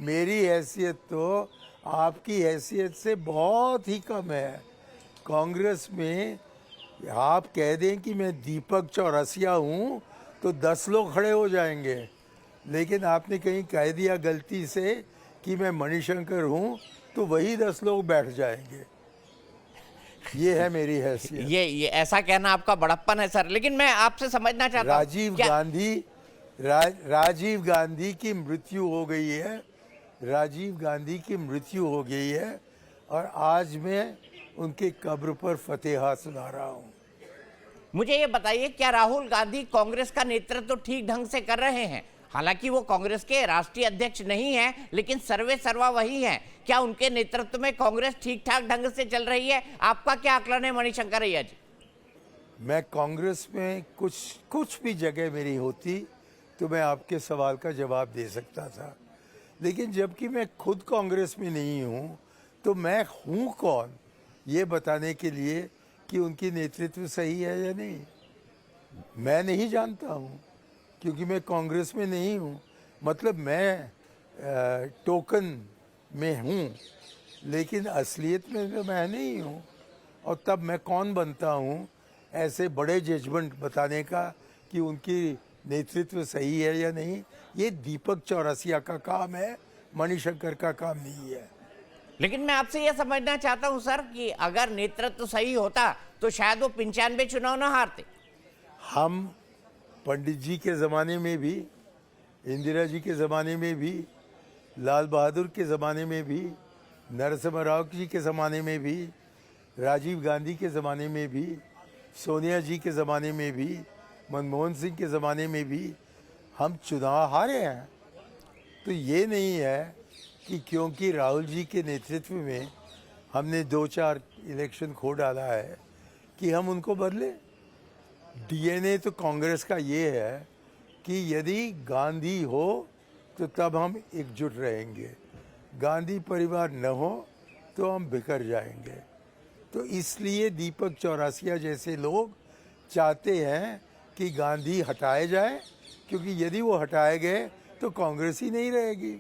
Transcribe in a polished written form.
मेरी हैसियत तो आपकी हैसियत से बहुत ही कम है। कांग्रेस में आप कह दें कि मैं दीपक चौरसिया हूँ तो 10 लोग खड़े हो जाएंगे, लेकिन आपने कहीं कह दिया गलती से कि मैं मणिशंकर हूँ तो वही 10 लोग बैठ जाएंगे। ये है मेरी हैसियत। ये ऐसा कहना आपका बड़प्पन है सर, लेकिन मैं आपसे समझना चाहता हूँ राजीव गांधी की मृत्यु हो गई है। राजीव गांधी की मृत्यु हो गई है और आज मैं उनके कब्र पर फतेहा सुना रहा हूँ। मुझे ये बताइए, क्या राहुल गांधी कांग्रेस का नेतृत्व ठीक ढंग से कर रहे हैं? हालांकि वो कांग्रेस के राष्ट्रीय अध्यक्ष नहीं है, लेकिन सर्वे सर्वा वही है। क्या उनके नेतृत्व में कांग्रेस ठीक ठाक ढंग से चल रही है? आपका क्या आकलन है मणिशंकर अय्यर जी? मैं कांग्रेस में कुछ भी जगह मेरी होती तो मैं आपके सवाल का जवाब दे सकता था, लेकिन जबकि मैं खुद कांग्रेस में नहीं हूँ तो मैं हूँ कौन ये बताने के लिए कि उनकी नेतृत्व सही है या नहीं। मैं नहीं जानता हूँ क्योंकि मैं कांग्रेस में नहीं हूँ। मतलब मैं टोकन में हूँ, लेकिन असलियत में तो मैं नहीं हूँ। और तब मैं कौन बनता हूँ ऐसे बड़े जजमेंट बताने का कि उनकी नेतृत्व सही है या नहीं। ये दीपक चौरसिया का काम है, मणिशंकर का काम नहीं है। लेकिन मैं आपसे यह समझना चाहता हूं सर कि अगर नेतृत्व सही होता तो शायद वो 95 चुनाव ना हारते। हम पंडित जी के ज़माने में भी, इंदिरा जी के ज़माने में भी, लाल बहादुर के ज़माने में भी, नरसिम्हा राव जी के ज़माने में भी, राजीव गांधी के ज़माने में भी, सोनिया जी के ज़माने में भी, मनमोहन सिंह के ज़माने में भी हम चुनाव हारे हैं। तो ये नहीं है कि क्योंकि राहुल जी के नेतृत्व में हमने 2-4 इलेक्शन खो डाला है कि हम उनको बदले। डीएनए तो कांग्रेस का ये है कि यदि गांधी हो तो तब हम एकजुट रहेंगे, गांधी परिवार न हो तो हम बिखर जाएंगे। तो इसलिए दीपक चौरसिया जैसे लोग चाहते हैं कि गांधी हटाए जाए, क्योंकि यदि वो हटाए गए तो कांग्रेस ही नहीं रहेगी।